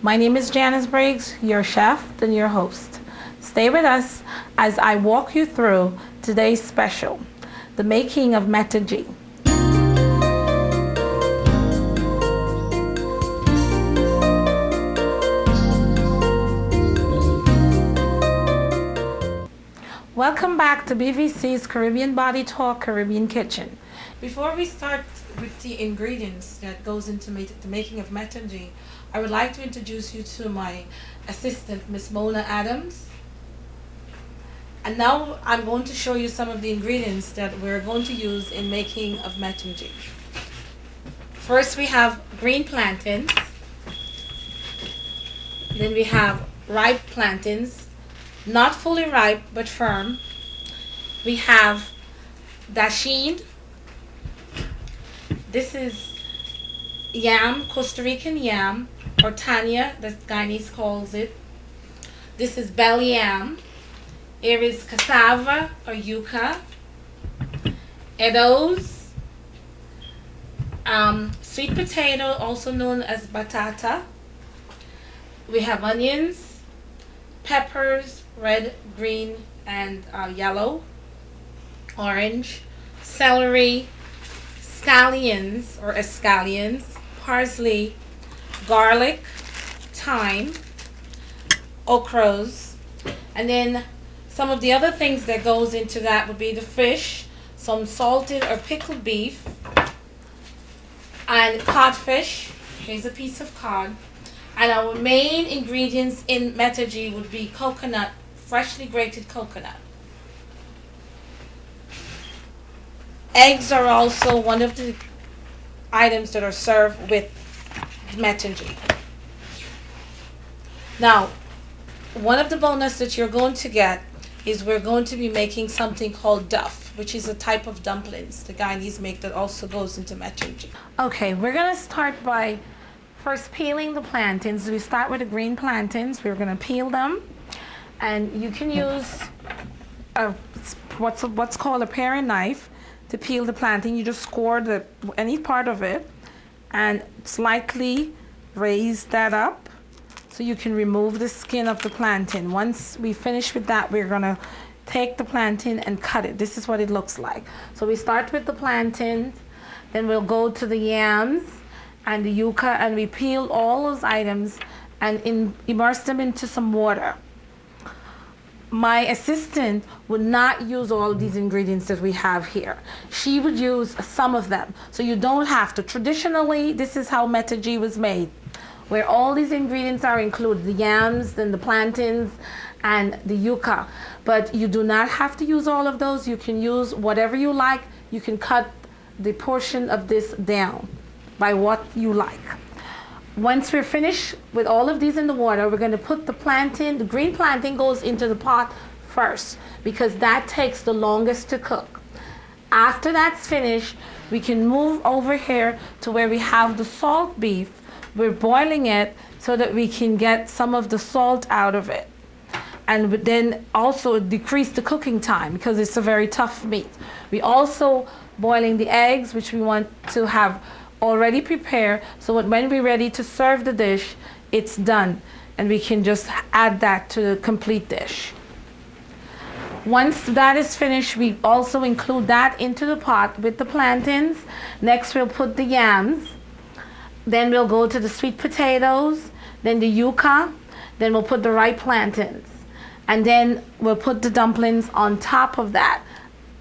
My name is Janice Briggs, your chef and your host. Stay with us as I walk you through today's special, the making of metagee. Welcome back to BVC's Caribbean Body Talk Caribbean Kitchen. Before we start with the ingredients that goes into the making of metagee, I would like to introduce you to my assistant, Miss Mona Adams. And now I'm going to show you some of the ingredients that we're going to use in making of metagee. First we have green plantains. Then we have ripe plantains, not fully ripe but firm. We have dasheen. This is yam, Costa Rican yam, or tanya, the Guyanese calls it. This is bell yam. Here is cassava or yuca, eddos, sweet potato, also known as batata. We have onions, peppers, red, green, and yellow, orange, celery, scallions or escallions, parsley, garlic, thyme, okras, and then some of the other things that goes into that would be the fish, some salted or pickled beef, and codfish. Here's a piece of cod. And our main ingredients in metagee would be coconut, freshly grated coconut. Eggs are also one of the items that are served with metagee. Now, one of the bonus that you're going to get is we're going to be making something called DUFF, which is a type of dumplings the Guyanese make that also goes into metagee. Okay, we're going to start by first peeling the plantains. We start with the green plantains. We're going to peel them, and you can use what's called a paring knife to peel the plantain. You just score any part of it and slightly raise that up so you can remove the skin of the plantain. Once we finish with that, we're gonna take the plantain and cut it. This is what it looks like. So we start with the plantain, then we'll go to the yams and the yuca, and we peel all those items and immerse them into some water. My assistant would not use all of these ingredients that we have here. She would use some of them, so you don't have to. Traditionally, this is how metagee was made, where all these ingredients are included, the yams, then the plantains, and the yuca. But you do not have to use all of those. You can use whatever you like. You can cut the portion of this down by what you like. Once we're finished with all of these in the water, we're going to put the plantain, the green plantain goes into the pot first because that takes the longest to cook. After that's finished, we can move over here to where we have the salt beef. We're boiling it so that we can get some of the salt out of it. And then also decrease the cooking time because it's a very tough meat. We also boiling the eggs, which we want to have already prepared, so that when we're ready to serve the dish, it's done and we can just add that to the complete dish. Once that is finished, we also include that into the pot with the plantains. Next we'll put the yams, then we'll go to the sweet potatoes, then the yuca, then we'll put the ripe plantains, and then we'll put the dumplings on top of that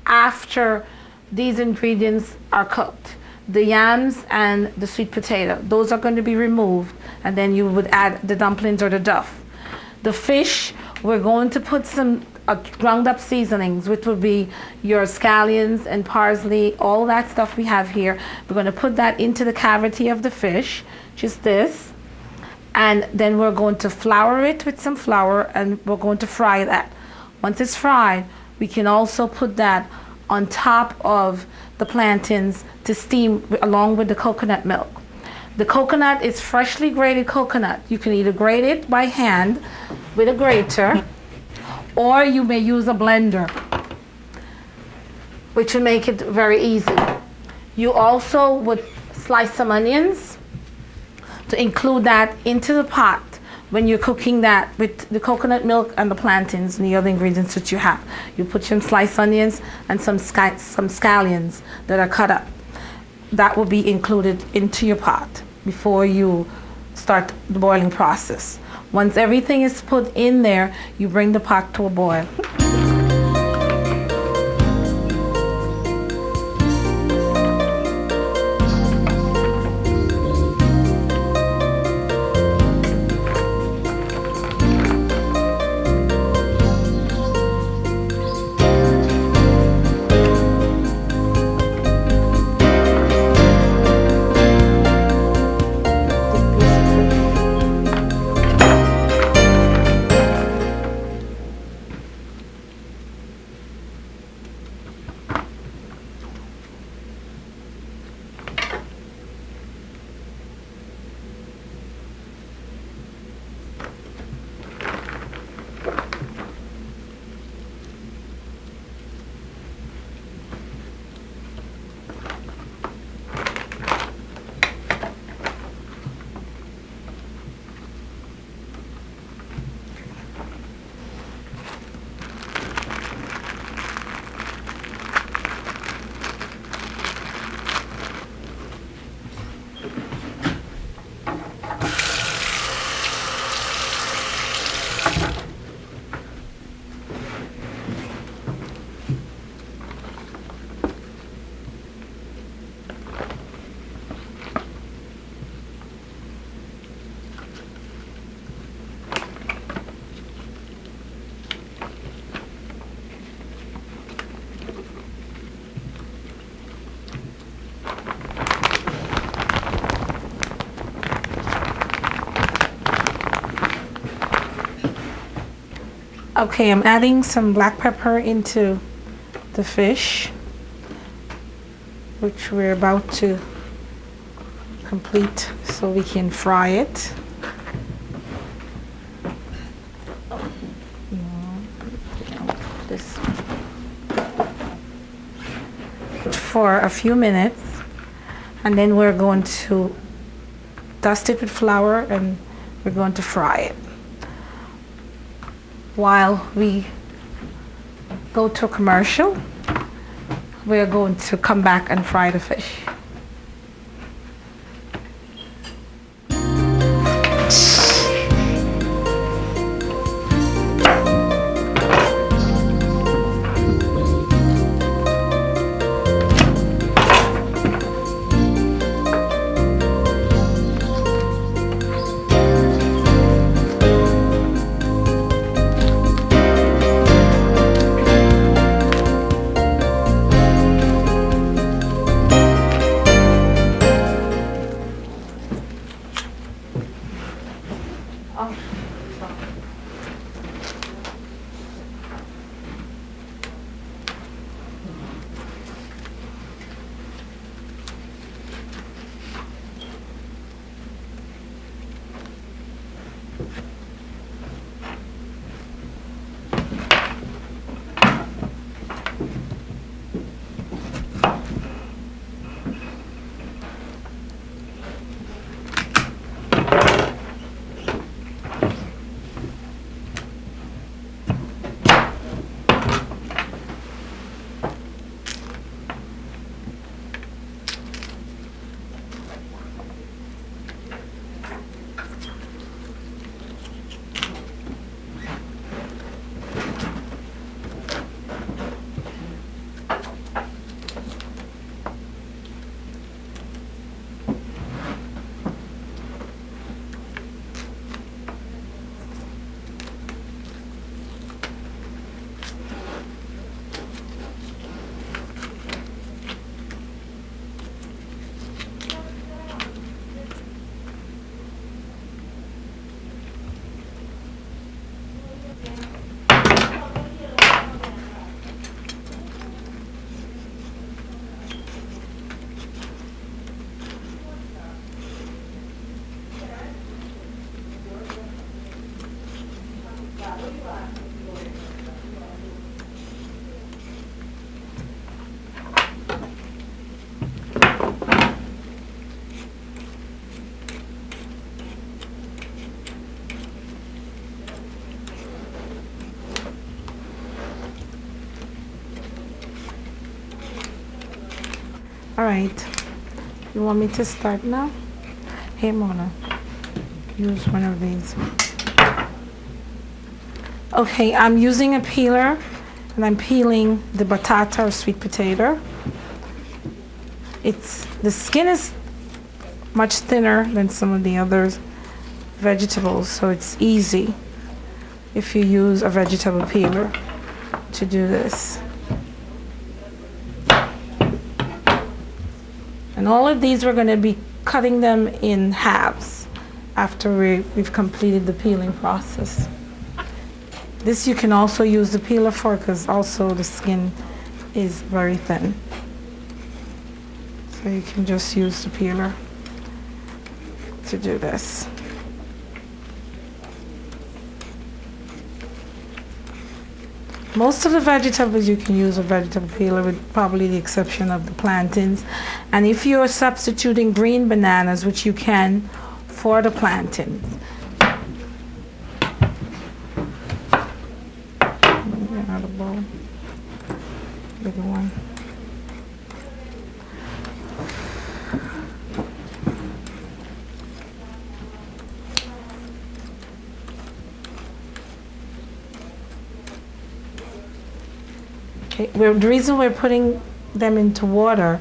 after these ingredients are cooked. The yams and the sweet potato, those are going to be removed, and then you would add the dumplings or the duff. The fish, we're going to put some ground up seasonings, which would be your scallions and parsley, all that stuff we have here. We're going to put that into the cavity of the fish, just this, and then we're going to flour it with some flour, and we're going to fry that. Once it's fried, we can also put that on top of the plantains to steam along with the coconut milk. The coconut is freshly grated coconut. You can either grate it by hand with a grater, or you may use a blender, which will make it very easy. You also would slice some onions to include that into the pot. when you're cooking that with the coconut milk and the plantains and the other ingredients that you have. You put some sliced onions and some scallions that are cut up. That will be included into your pot before you start the boiling process. Once everything is put in there, you bring the pot to a boil. Okay, I'm adding some black pepper into the fish, which we're about to complete so we can fry it. For a few minutes, and then we're going to dust it with flour and we're going to fry it. While we go to a commercial, we're going to come back and fry the fish. All right. You want me to start now? Hey, Mona. Use one of these. Okay, I'm using a peeler, and I'm peeling the batata or sweet potato. The skin is much thinner than some of the other vegetables, so it's easy if you use a vegetable peeler to do this. And all of these, we're going to be cutting them in halves after we've completed the peeling process. This you can also use the peeler for, because also the skin is very thin. So you can just use the peeler to do this. Most of the vegetables you can use a vegetable peeler, with probably the exception of the plantains. And if you're substituting green bananas, which you can for the plantains. Out of bowl. Bigger one. Okay, the reason we're putting them into water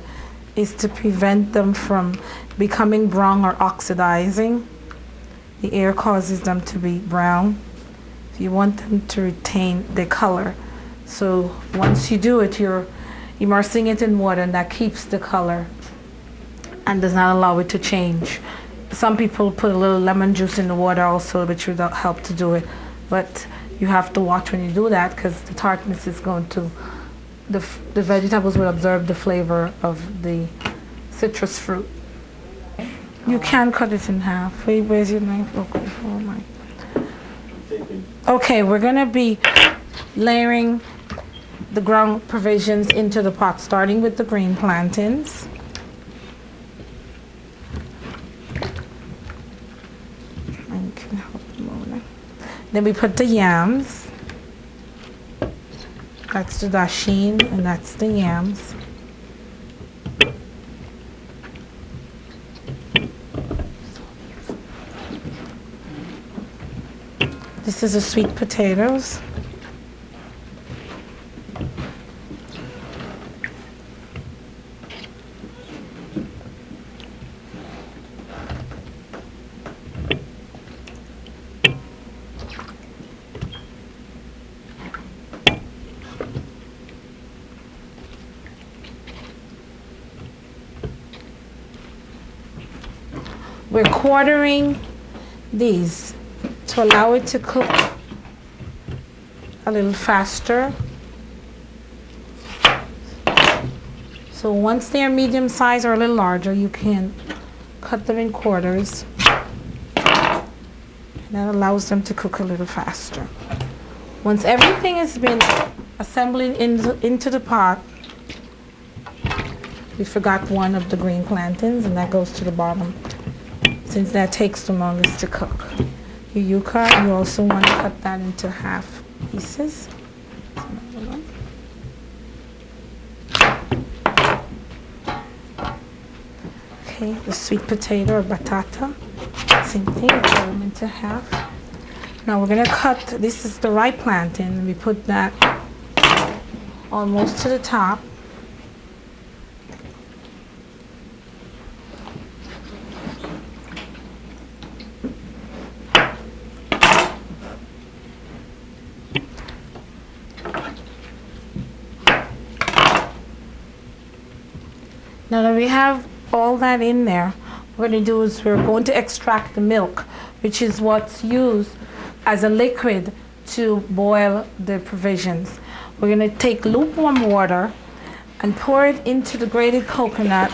is to prevent them from becoming brown or oxidizing. The air causes them to be brown. So you want them to retain their color. So once you do it, you're immersing it in water, and that keeps the color and does not allow it to change. Some people put a little lemon juice in the water also, which would help to do it. But you have to watch when you do that, because the tartness is going to, the vegetables will absorb the flavor of the citrus fruit. You can cut it in half. Wait, where's your knife? Okay, oh my. Okay, we're gonna be layering the ground provisions into the pot, starting with the green plantains. I can help Mona. Then we put the yams. That's the dasheen, and that's the yams. This is the sweet potatoes. We're quartering these to allow it to cook a little faster. So once they are medium size or a little larger, you can cut them in quarters. And that allows them to cook a little faster. Once everything has been assembled into the pot, we forgot one of the green plantains, and that goes to the bottom, since that takes the longest to cook. Your yuca, you also want to cut that into half pieces. Okay, the sweet potato or batata, same thing, cut them into half. Now we're gonna cut, this is the right plantain, and we put that almost to the top. Now that we have all that in there, what we're going to do is we're going to extract the milk, which is what's used as a liquid to boil the provisions. We're going to take lukewarm water and pour it into the grated coconut.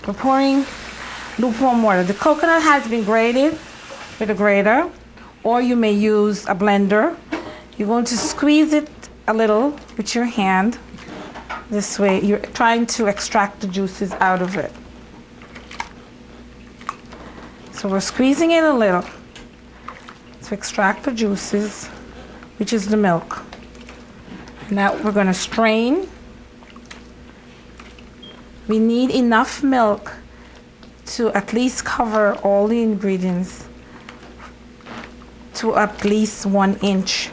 We're pouring lukewarm water. The coconut has been grated with a grater, or you may use a blender. You're going to squeeze it a little with your hand. This way, you're trying to extract the juices out of it. So we're squeezing it a little to extract the juices, which is the milk. Now we're going to strain We need enough milk to at least cover all the ingredients to at least 1 inch.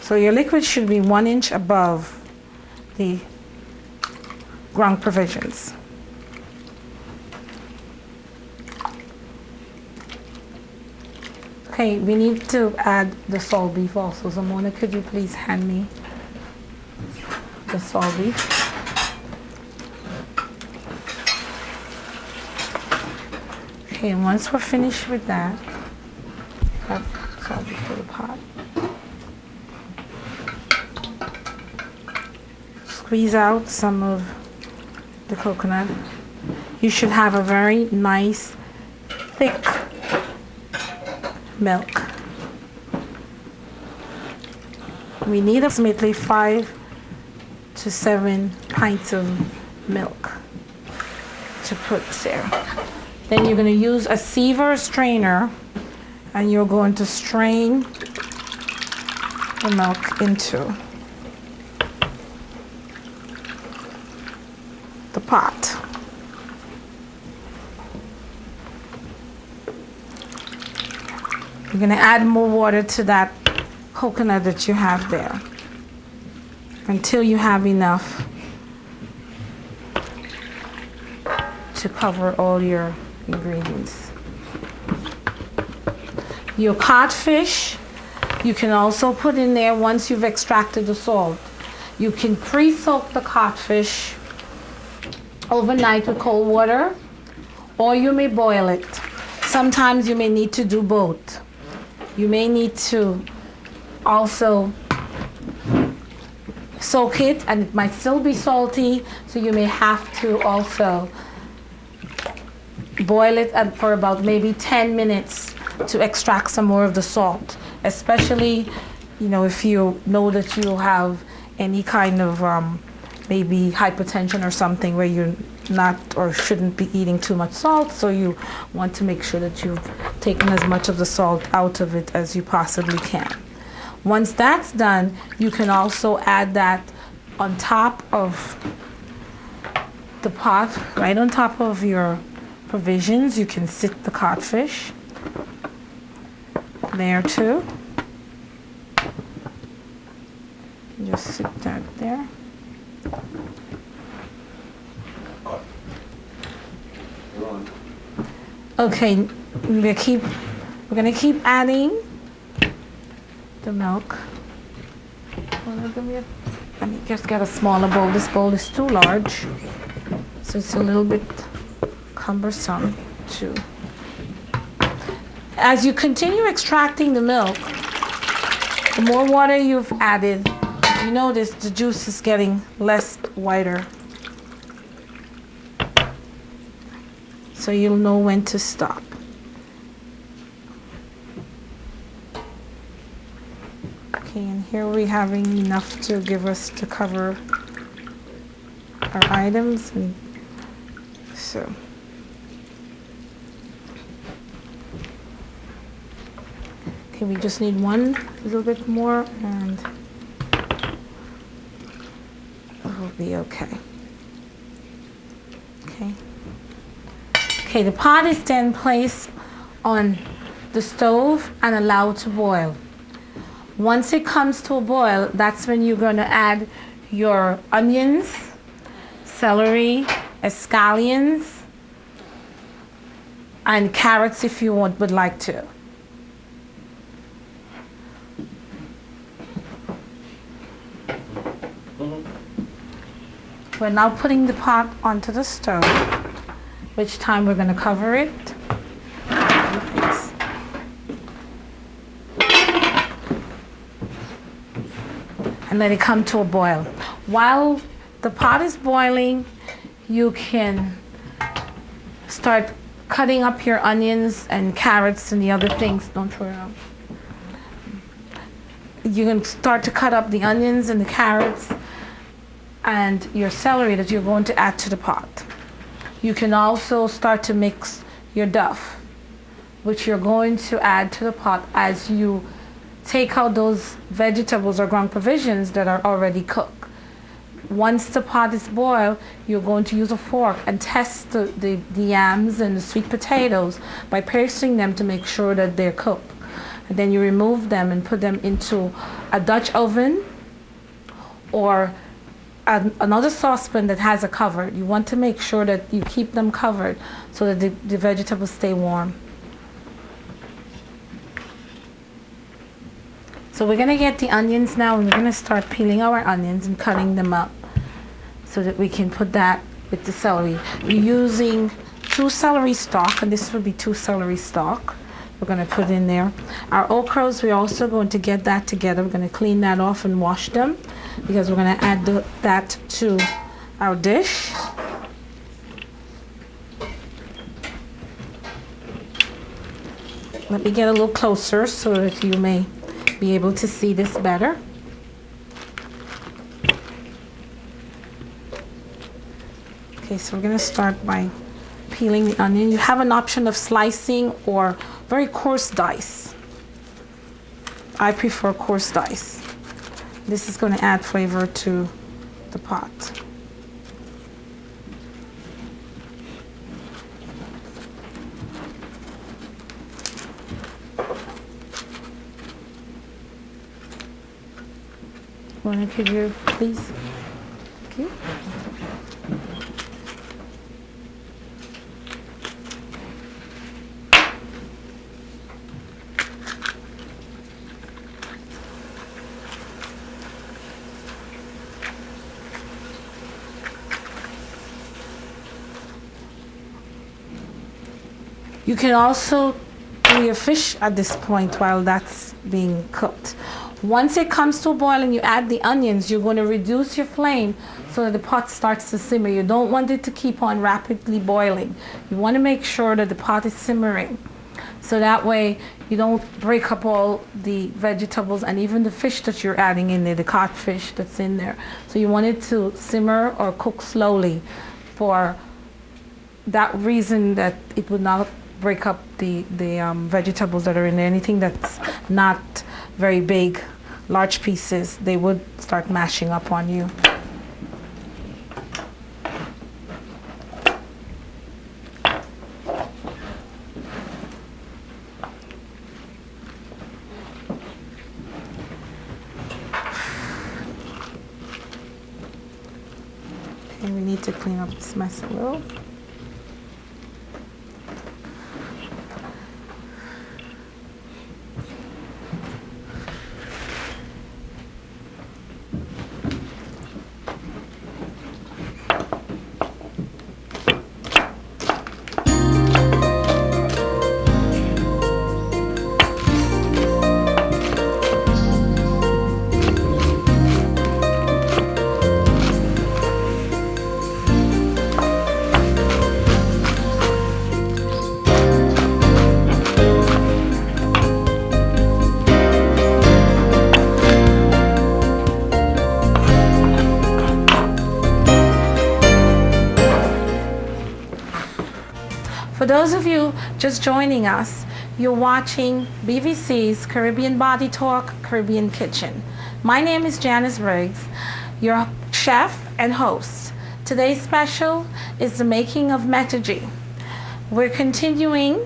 So your liquid should be 1 inch above the ground provisions. Okay, we need to add the salt beef also. So Mona, could you please hand me the salt beef? Okay, and once we're finished with that, add salt beef to the pot. Squeeze out some of the coconut. You should have a very nice, thick milk. We need approximately 5 to 7 pints of milk to put there. Then you're going to use a sieve or a strainer, and you're going to strain the milk into the pot. You're going to add more water to that coconut that you have there until you have enough to cover all your ingredients. Your codfish, you can also put in there once you've extracted the salt. You can pre-soak the codfish overnight with cold water, or you may boil it. Sometimes you may need to do both. You may need to also soak it, and it might still be salty, so you may have to also boil it for about maybe 10 minutes to extract some more of the salt, especially, you know, if you know that you have any kind of maybe hypertension or something where you're not or shouldn't be eating too much salt, so you want to make sure that you've taken as much of the salt out of it as you possibly can. Once that's done, you can also add that on top of the pot, right on top of your provisions. You can sit the codfish there too. Just sit that there. Okay, we're gonna keep adding the milk. Let me just get a smaller bowl. This bowl is too large, so it's a little bit cumbersome too. As you continue extracting the milk, the more water you've added, you notice the juice is getting less whiter. So you'll know when to stop. Okay, and here we're having enough to give us to cover our items, and so. Okay, we just need one little bit more, and we'll be okay. Okay. Okay, the pot is then placed on the stove and allowed to boil. Once it comes to a boil, that's when you're going to add your onions, celery, scallions, and carrots if you would like to. We're now putting the pot onto the stove, which time we're going to cover it. And let it come to a boil. While the pot is boiling, you can start cutting up your onions and carrots and the other things. Don't throw it out. You can start to cut up the onions and the carrots and your celery that you're going to add to the pot. You can also start to mix your duff, which you're going to add to the pot as you take out those vegetables or ground provisions that are already cooked. once the pot is boiled, you're going to use a fork and test the yams and the sweet potatoes by piercing them to make sure that they're cooked. And then you remove them and put them into a Dutch oven or another saucepan that has a cover. You want to make sure that you keep them covered so that the vegetables stay warm. So we're gonna get the onions now, and we're gonna start peeling our onions and cutting them up so that we can put that with the celery. We're using 2 celery stalk, and this would be 2 celery stalk. We're gonna put in there. Our okras, we're also going to get that together. We're gonna clean that off and wash them because we're gonna add that to our dish. Let me get a little closer so that you may be able to see this better. Okay, so we're gonna start by peeling the onion. You have an option of slicing or very coarse dice. I prefer coarse dice. This is gonna add flavor to the pot. Could you please? Thank you. You can also do your fish at this point while that's being cooked. Once it comes to a boil and you add the onions, you're going to reduce your flame so that the pot starts to simmer. You don't want it to keep on rapidly boiling. You want to make sure that the pot is simmering. So that way you don't break up all the vegetables and even the fish that you're adding in there, the codfish that's in there. So you want it to simmer or cook slowly for that reason, that it would not break up the vegetables that are in there. Anything that's not very big, large pieces, they would start mashing up on you. And we need to clean up this mess a little. For those of you just joining us, you're watching BVC's Caribbean Body Talk, Caribbean Kitchen. My name is Janice Briggs, your chef and host. Today's special is the making of metagee. We're continuing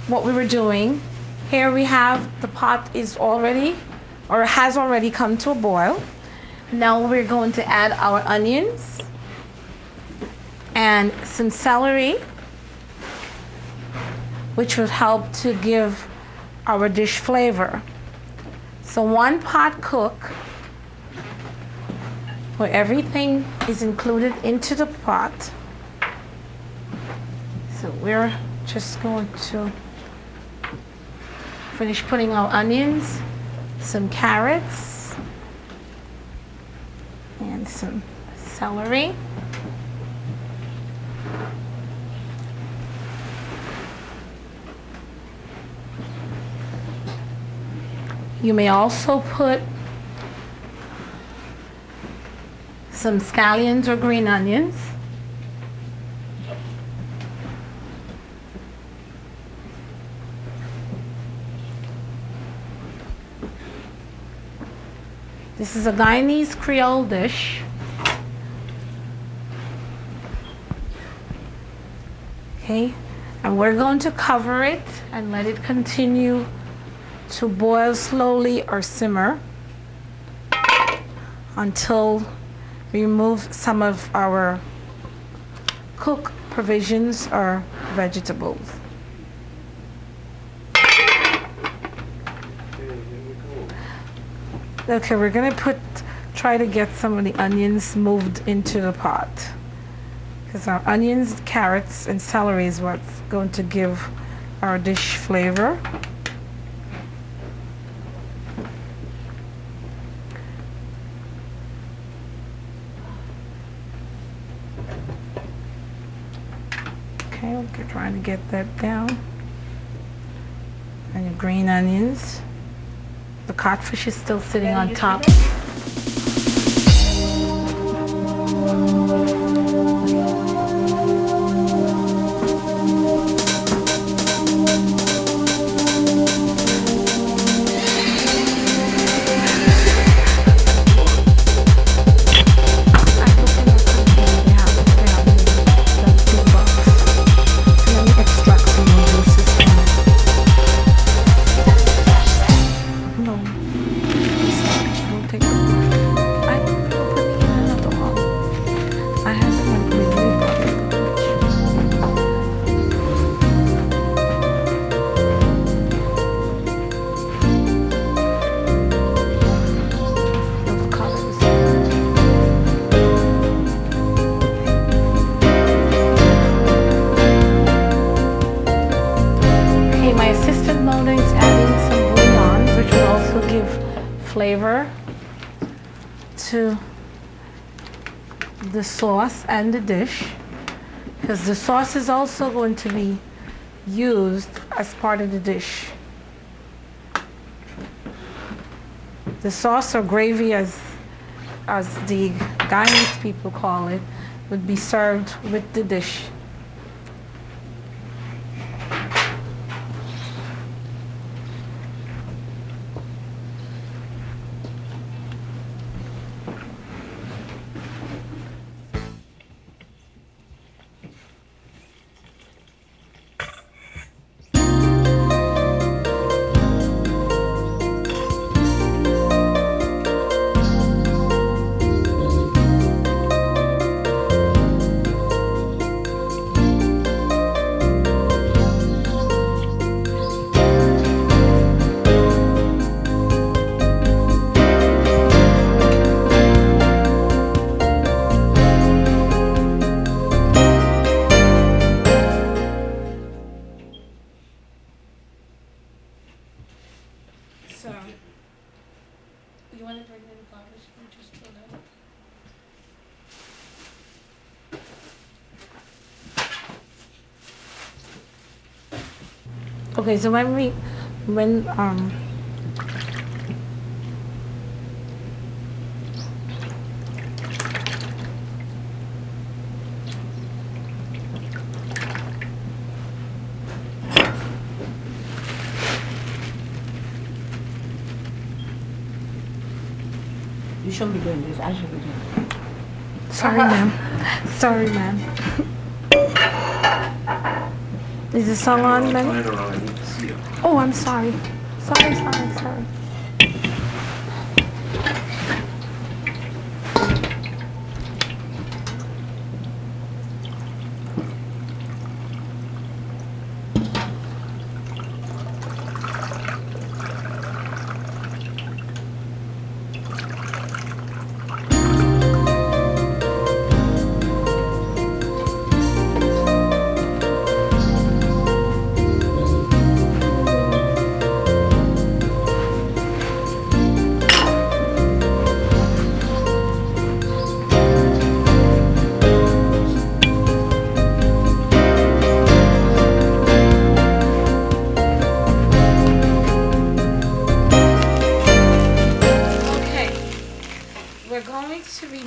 what we were doing. Here we have the pot is already, or has already come to a boil. Now we're going to add our onions and some celery, which would help to give our dish flavor. So 1 pot cook, where everything is included into the pot. So we're just going to finish putting our onions, some carrots, and some celery. You may also put some scallions or green onions. This is a Guyanese Creole dish. Okay, and we're going to cover it and let it continue to boil slowly or simmer until we remove some of our cooked provisions or vegetables. Okay, we're gonna try to get some of the onions moved into the pot, because our onions, carrots, and celery is what's going to give our dish flavor. Okay, we're trying to get that down. And your green onions. The codfish is still sitting on top. Flavor to the sauce and the dish, because the sauce is also going to be used as part of the dish. The sauce or gravy, as the Guyanese people call it, would be served with the dish. So, you want to bring in the garbage and just throw that? Okay, so when you shouldn't be doing this. I should be doing it. Sorry, ma'am. Sorry, ma'am. Is the song on, ma'am? Oh, I'm sorry. Sorry.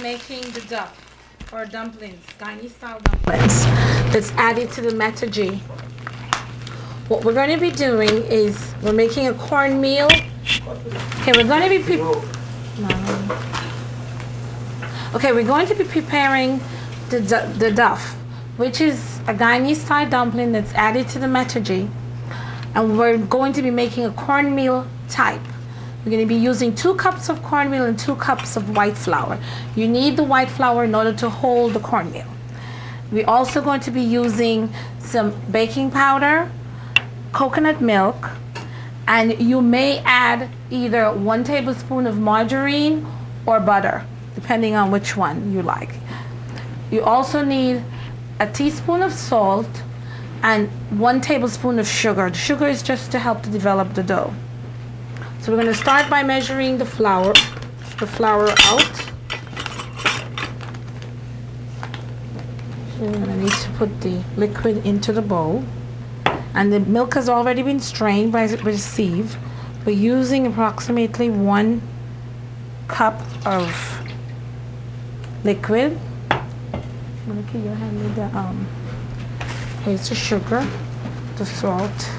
Making the duff or dumplings, Guyanese style dumplings, that's added to the metagee. What we're going to be doing is we're making a cornmeal. Okay, we're going to be we're going to be preparing the duff. which is a Guyanese style dumpling that's added to the metagee. And we're going to be making a cornmeal type. We're going to be using 2 cups of cornmeal and 2 cups of white flour. You need the white flour in order to hold the cornmeal. We're also going to be using some baking powder, coconut milk, and you may add either 1 tablespoon of margarine or butter, depending on which one you like. You also need a teaspoon of salt and 1 tablespoon of sugar. The sugar is just to help to develop the dough. So we're going to start by measuring the flour out. So we're going to need to put the liquid into the bowl. And the milk has already been strained by a sieve. We're using approximately 1 cup of liquid. Monica, you hand me the here's the sugar, the salt.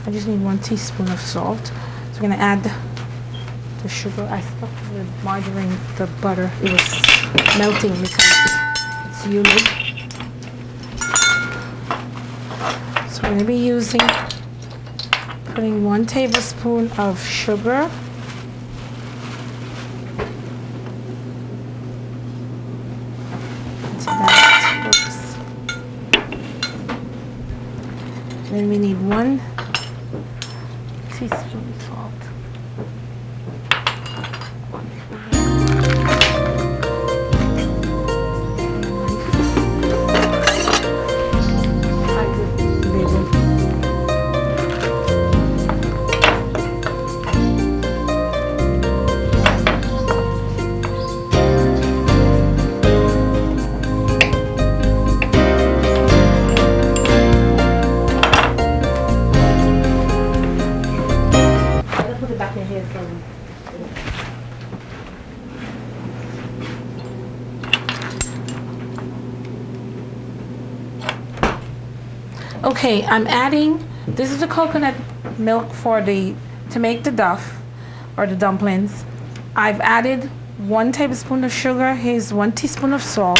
I just need 1 teaspoon of salt. So we're gonna add the sugar. I stuck the margarine, the butter. It was melting because it's humid. So we're gonna be putting 1 tablespoon of sugar. Then we need 1 teaspoon of salt. Okay, I'm adding, this is the coconut milk to make the duff or the dumplings. I've added 1 tablespoon of sugar, here's 1 teaspoon of salt,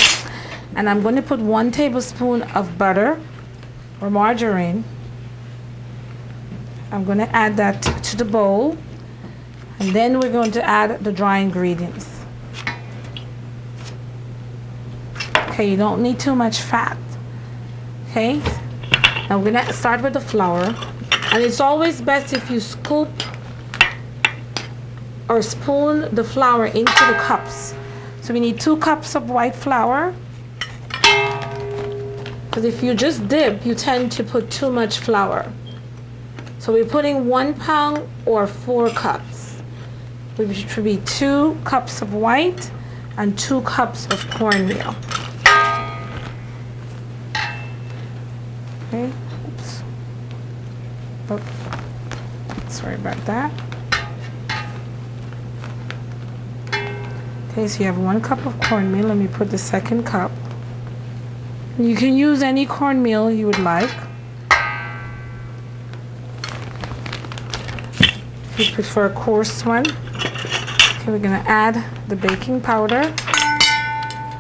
and I'm going to put 1 tablespoon of butter or margarine. I'm going to add that to the bowl, and then we're going to add the dry ingredients. Okay, you don't need too much fat. Okay, now we're going to start with the flour, and it's always best if you scoop or spoon the flour into the cups. So we need 2 cups of white flour, because if you just dip, you tend to put too much flour. So we're putting 1 pound or 4 cups, which should be 2 cups of white and 2 cups of cornmeal. Okay, oops. Oh, sorry about that. Okay, so you have 1 cup of cornmeal. Let me put the 2nd cup. You can use any cornmeal you would like. If you prefer a coarse one. Okay, we're gonna add the baking powder.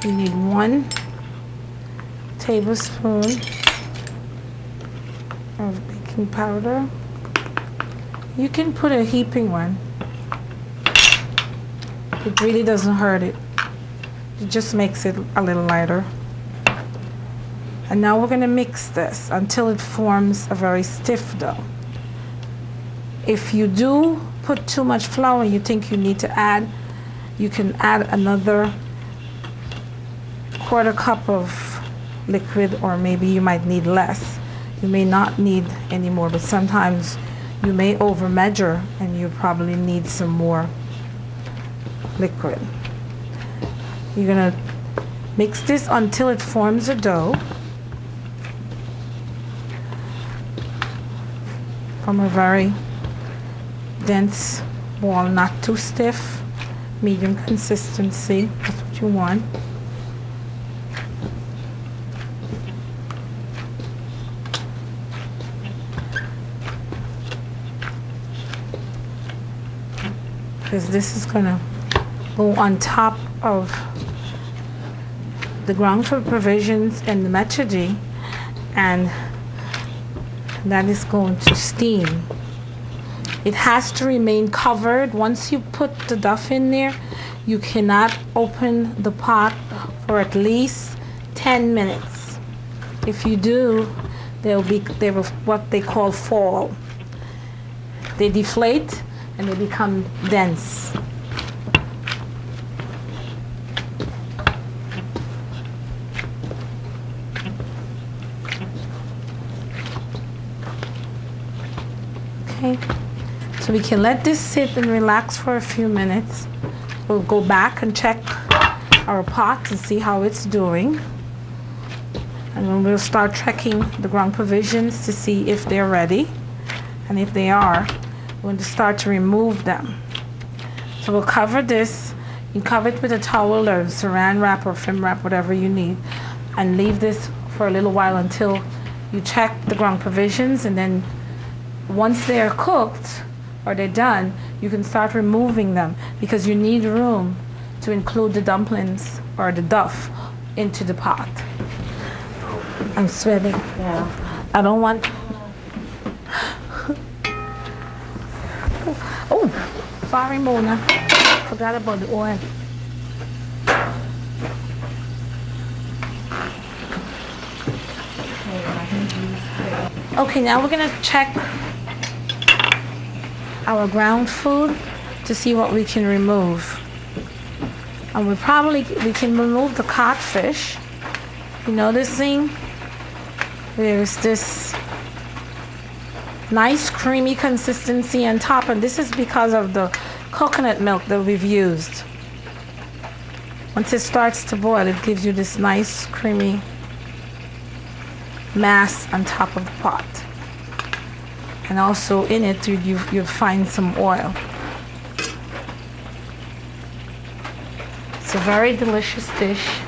You need 1 tablespoon of baking powder. You can put a heaping one. It really doesn't hurt it. It just makes it a little lighter. And now we're going to mix this until it forms a very stiff dough. If you do put too much flour and you think you need to add, you can add another 1/4 cup of liquid, or maybe you might need less. You may not need any more, but sometimes you may over measure and you probably need some more liquid. You're gonna mix this until it forms a dough from a very dense ball, not too stiff, medium consistency. That's what you want. Because this is gonna go on top of the ground provisions and the metagee, and that is going to steam. It has to remain covered. Once you put the duff in there, you cannot open the pot for at least 10 minutes. If you do, they will what they call fall. They deflate and they become dense. Okay, so we can let this sit and relax for a few minutes. We'll go back and check our pot and see how it's doing. And then we'll start checking the ground provisions to see if they're ready. And if they are, we're going to start to remove them. So we'll cover this. You cover it with a towel or saran wrap or film wrap, whatever you need, and leave this for a little while until you check the ground provisions. And then once they're cooked or they're done, you can start removing them, because you need room to include the dumplings or the duff into the pot. I'm sweating. Yeah. I don't want. Oh, sorry, Mona. Forgot about the oil. Okay, now we're gonna check our ground food to see what we can remove. And we can remove the codfish. You noticing there's this nice creamy consistency on top, and this is because of the coconut milk that we've used. Once it starts to boil, it gives you this nice creamy mass on top of the pot. And also in it, you'll find some oil. It's a very delicious dish.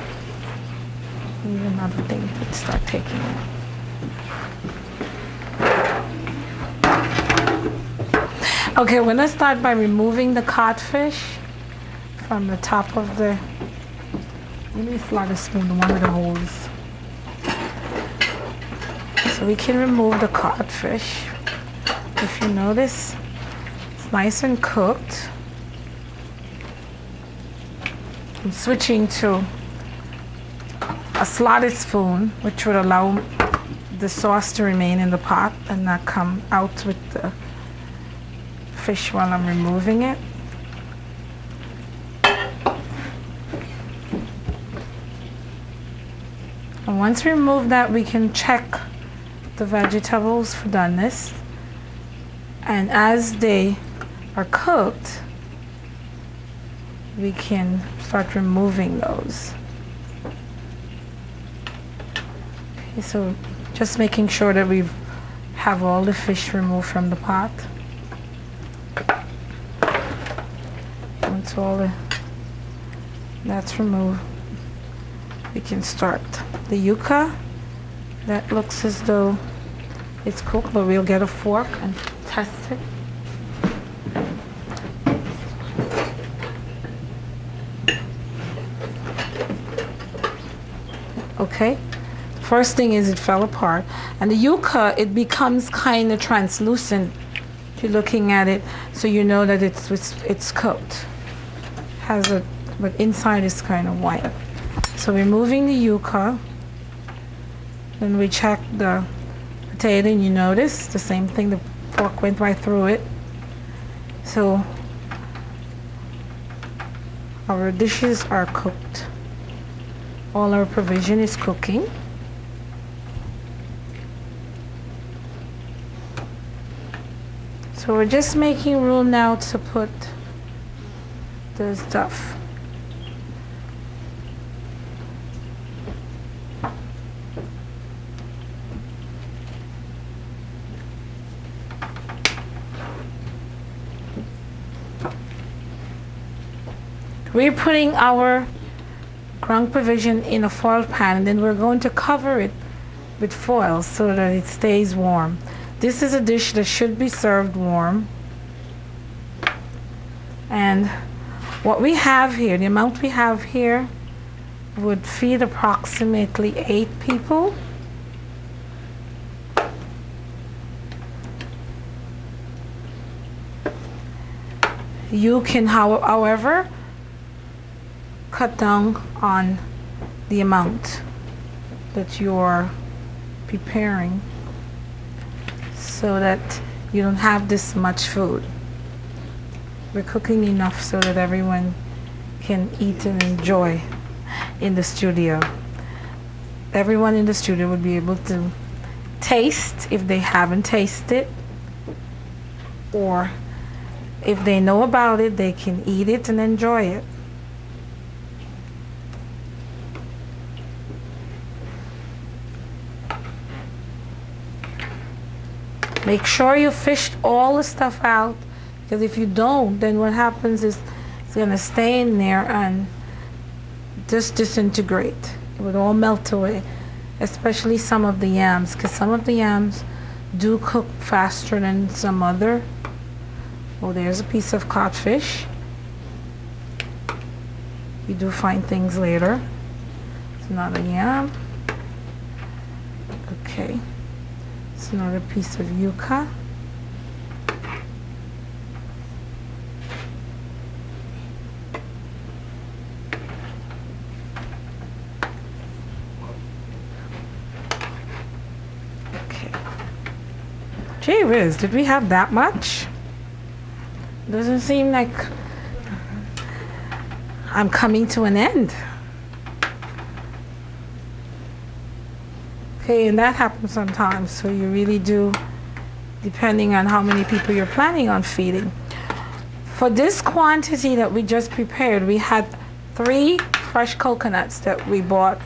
Need another thing to start taking it. Okay, we're gonna start by removing the codfish from the top of the. Let me slide a spoon, the one with the holes. So we can remove the codfish. If you notice, it's nice and cooked. I'm switching to a slotted spoon, which would allow the sauce to remain in the pot and not come out with the fish while I'm removing it. And once we remove that, we can check the vegetables for doneness. And as they are cooked, we can start removing those. Okay, so just making sure that we have all the fish removed from the pot. Once that's removed, we can start the yuca. That looks as though it's cooked, but we'll get a fork and test it. Okay, first thing is it fell apart, and the yuca, it becomes kind of translucent if you're looking at it, so you know that it's cooked. But inside is kind of white. So removing the yuca, then we check the potato, and you notice the same thing, the fork went right through it. So our dishes are cooked. All our provision is cooking. So we're just making room now to put the stuff. We're putting our ground provision in a foil pan, and then we're going to cover it with foil so that it stays warm. This is a dish that should be served warm. And what we have here, the amount we have here, would feed approximately 8 people. You can, however, cut down on the amount that you're preparing so that you don't have this much food. We're cooking enough so that everyone can eat and enjoy in the studio. Everyone in the studio would be able to taste if they haven't tasted, or if they know about it, they can eat it and enjoy it. Make sure you fished all the stuff out, because if you don't, then what happens is it's gonna stay in there and just disintegrate. It would all melt away, especially some of the yams, because some of the yams do cook faster than some other. Oh, there's a piece of codfish. You do find things later. It's not a yam. Okay. It's another piece of yuca. Okay. Gee whiz, did we have that much? Doesn't seem like I'm coming to an end. Okay, and that happens sometimes, so you really do, depending on how many people you're planning on feeding. For this quantity that we just prepared, we had 3 fresh coconuts that we bought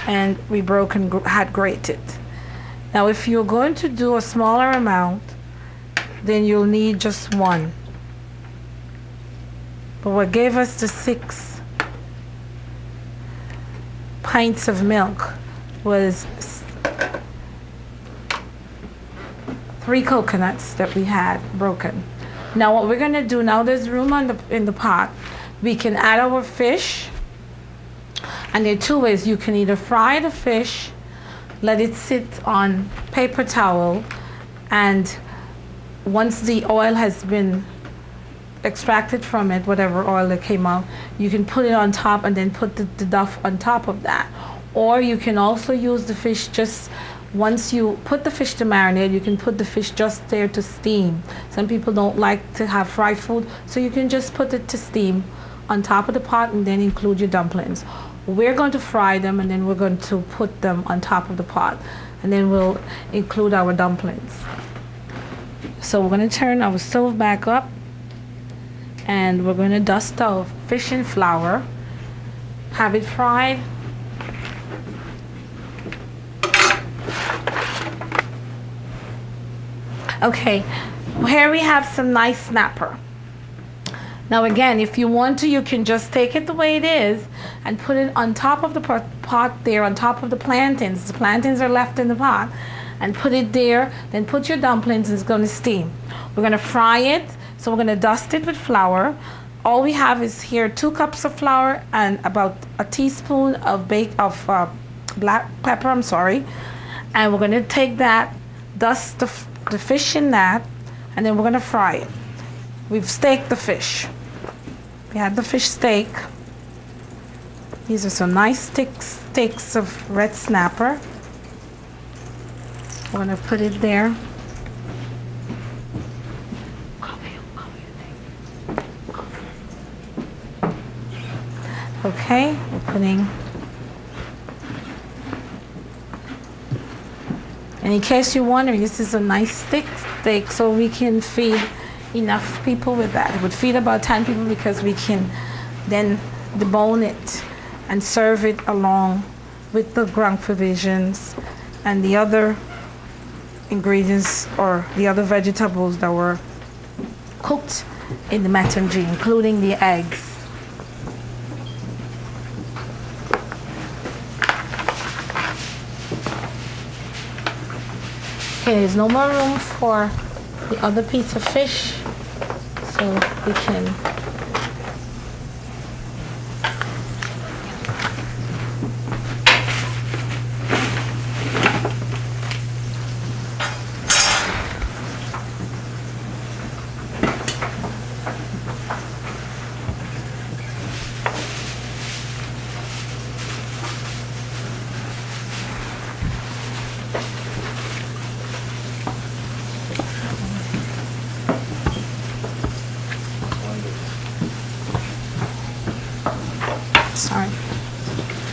and we broke and had grated. Now, if you're going to do a smaller amount, then you'll need just 1. But what gave us the 6 pints of milk was 3 coconuts that we had broken. Now what we're gonna do, now there's room in the pot, we can add our fish, and there are 2 ways. You can either fry the fish, let it sit on paper towel, and once the oil has been extracted from it, whatever oil that came out, you can put it on top and then put the duff on top of that. Or you can also use the fish just, once you put the fish to marinate, you can put the fish just there to steam. Some people don't like to have fried food, so you can just put it to steam on top of the pot and then include your dumplings. We're going to fry them and then we're going to put them on top of the pot, and then we'll include our dumplings. So we're going to turn our stove back up, and we're going to dust our fish in flour, have it fried. Okay, here we have some nice snapper. Now again, if you want to, you can just take it the way it is and put it on top of the pot there, on top of the plantains. The plantains are left in the pot, and put it there, then put your dumplings, and it's going to steam. We're going to fry it, so we're going to dust it with flour. All we have is here 2 cups of flour and about a teaspoon of black pepper, and we're going to take that, dust the fish in that, and then we're going to fry it. We've staked the fish. We had the fish steak. These are some nice steaks of red snapper. We're going to put it there. Okay, we're putting, and in case you're wondering, this is a nice thick steak, so we can feed enough people with that. It would feed about 10 people, because we can then debone it and serve it along with the ground provisions and the other ingredients or the other vegetables that were cooked in the metagee, including the eggs. Okay, there's no more room for the other piece of fish, so we can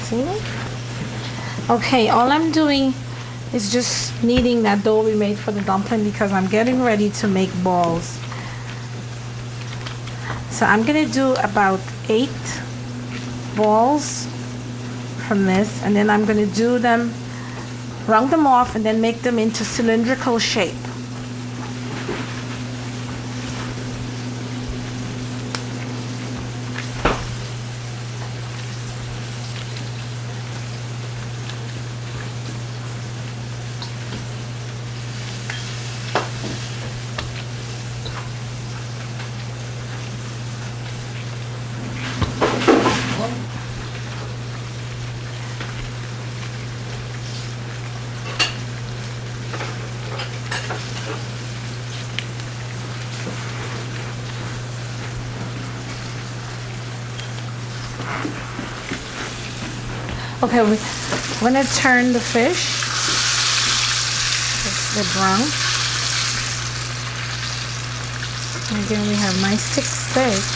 See? Okay, all I'm doing is just kneading that dough we made for the dumpling because I'm getting ready to make balls. So I'm gonna do about 8 balls from this, and then I'm gonna do them, round them off, and then make them into cylindrical shape. Okay, we're gonna turn the fish. They're brown. And again, we have nice thick steaks.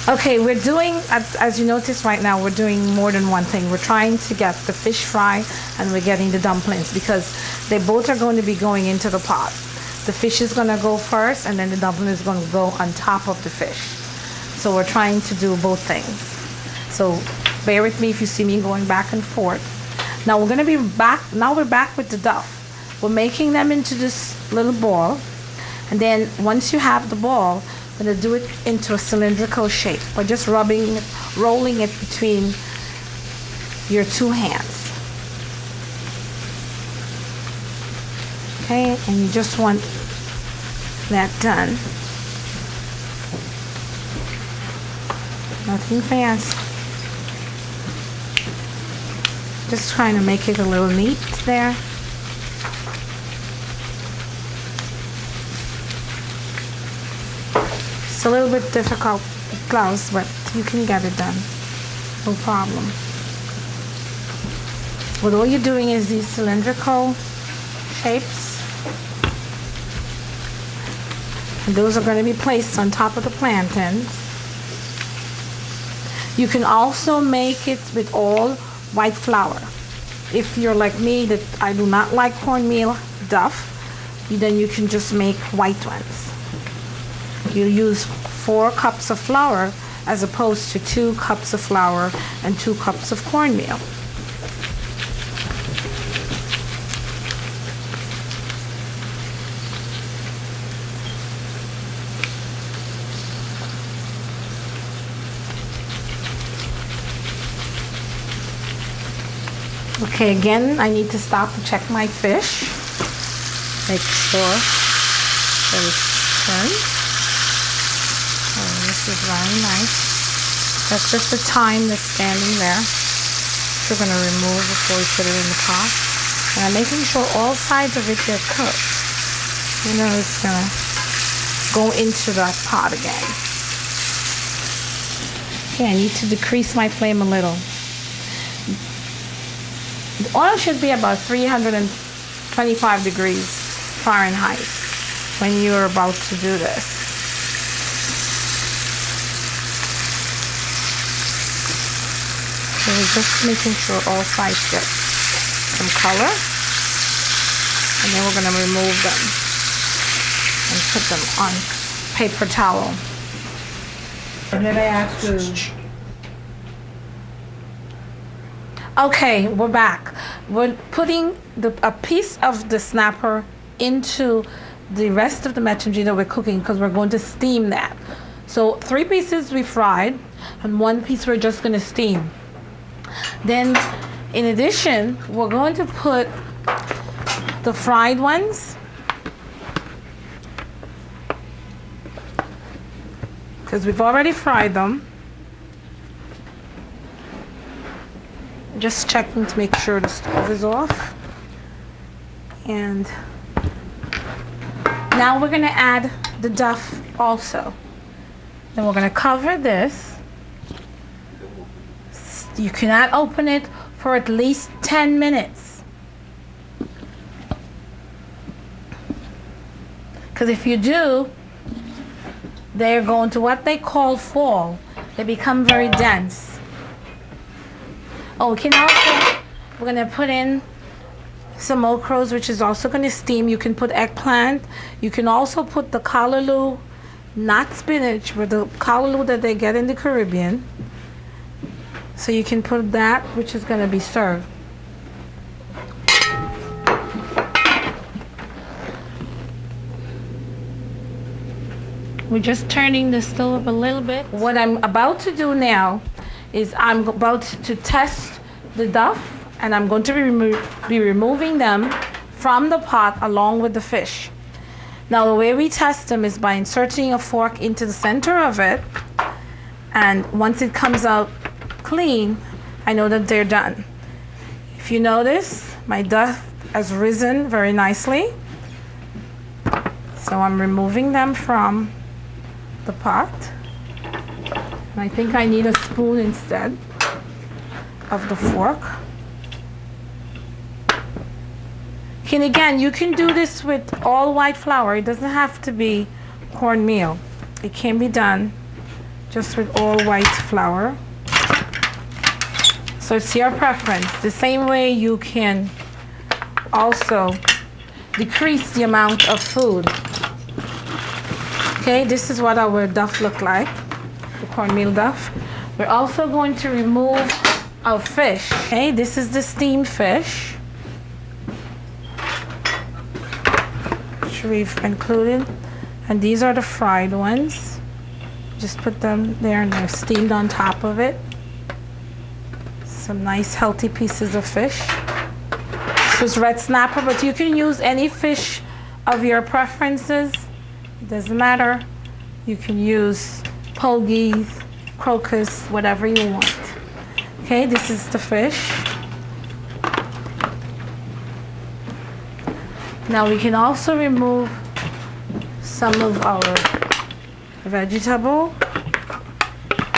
Okay, we're doing, as you notice right now, we're doing more than one thing. We're trying to get the fish fry and we're getting the dumplings because they both are going to be going into the pot. The fish is gonna go first and then the dumpling is gonna go on top of the fish. So we're trying to do both things. So bear with me if you see me going back and forth. Now we're gonna be back, now we're back with the duff. We're making them into this little ball. And then once you have the ball, I'm gonna do it into a cylindrical shape by just rolling it between your 2 hands. Okay, and you just want that done. Nothing fast. Just trying to make it a little neat there. It's a little bit difficult with gloves, but you can get it done. No problem. What all you're doing is these cylindrical shapes. And those are going to be placed on top of the plantains. You can also make it with all white flour. If you're like me, that I do not like cornmeal duff, then you can just make white ones. You use 4 cups of flour as opposed to 2 cups of flour and 2 cups of cornmeal. Okay, again, I need to stop to check my fish. Make sure that it's turned. Oh, this is very nice. That's just the thyme that's standing there. We're going to remove before we put it in the pot. And I'm making sure all sides of it get cooked. You know, it's going to go into that pot again. Okay, I need to decrease my flame a little. The oil should be about 325 degrees Fahrenheit when you're about to do this. So we're just making sure all sides get some color. And then we're going to remove them and put them on paper towel. And then I asked you. Okay, we're back. We're putting a piece of the snapper into the rest of the metagee that we're cooking because we're going to steam that. So 3 pieces we fried and 1 piece we're just going to steam. Then in addition, we're going to put the fried ones because we've already fried them. Just checking to make sure the stove is off. And now we're going to add the duff also. Then we're going to cover this. You cannot open it for at least 10 minutes. Because if you do, they're going to what they call fall. They become very dense. Oh, we can also, we're gonna put in some okras, which is also gonna steam. You can put eggplant. You can also put the callaloo, not spinach, but the callaloo that they get in the Caribbean. So you can put that, which is gonna be served. We're just turning the stove up a little bit. What I'm about to do now is I'm about to test the duff, and I'm going to be removing them from the pot along with the fish. Now the way we test them is by inserting a fork into the center of it, and once it comes out clean, I know that they're done. If you notice, my duff has risen very nicely. So I'm removing them from the pot. And I think I need a spoon instead of the fork. And again, you can do this with all white flour. It doesn't have to be cornmeal. It can be done just with all white flour. So it's your preference. The same way you can also decrease the amount of food. Okay, this is what our duff look like, the cornmeal duff. We're also going to remove our fish. Okay, this is the steamed fish, which we've included. And these are the fried ones. Just put them there and they're steamed on top of it. Some nice healthy pieces of fish. This was red snapper, but you can use any fish of your preferences. It doesn't matter. You can use pogies, crocus, whatever you want. Okay, this is the fish. Now we can also remove some of our vegetable,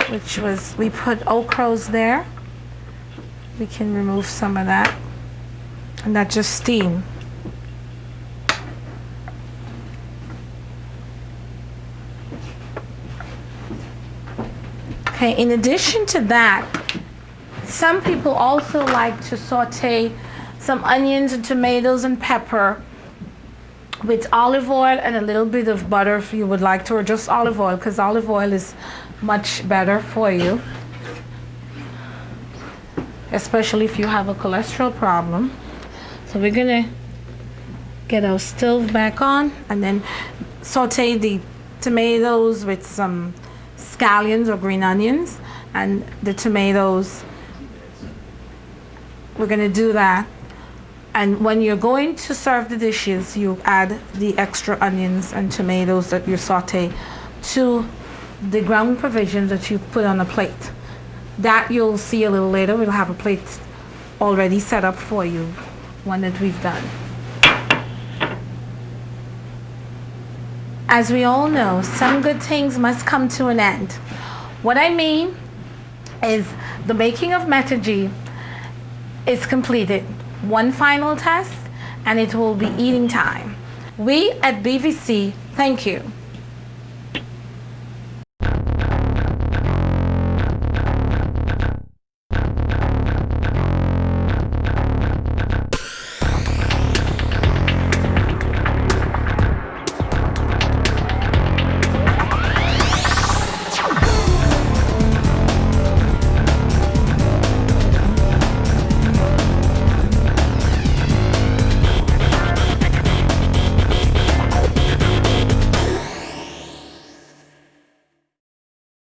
which was, we put okras there. We can remove some of that, and that just steam. Okay, in addition to that, some people also like to saute some onions and tomatoes and pepper with olive oil and a little bit of butter if you would like to, or just olive oil, because olive oil is much better for you, especially if you have a cholesterol problem. So we're gonna get our stove back on and then saute the tomatoes with some scallions or green onions, and the tomatoes, we're gonna do that. And when you're going to serve the dishes, you add the extra onions and tomatoes that you saute to the ground provisions that you put on a plate. That you'll see a little later. We'll have a plate already set up for you, one that we've done. As we all know, some good things must come to an end. What I mean is the making of METTAGIE is completed. One final test and it will be eating time. We at BVC thank you.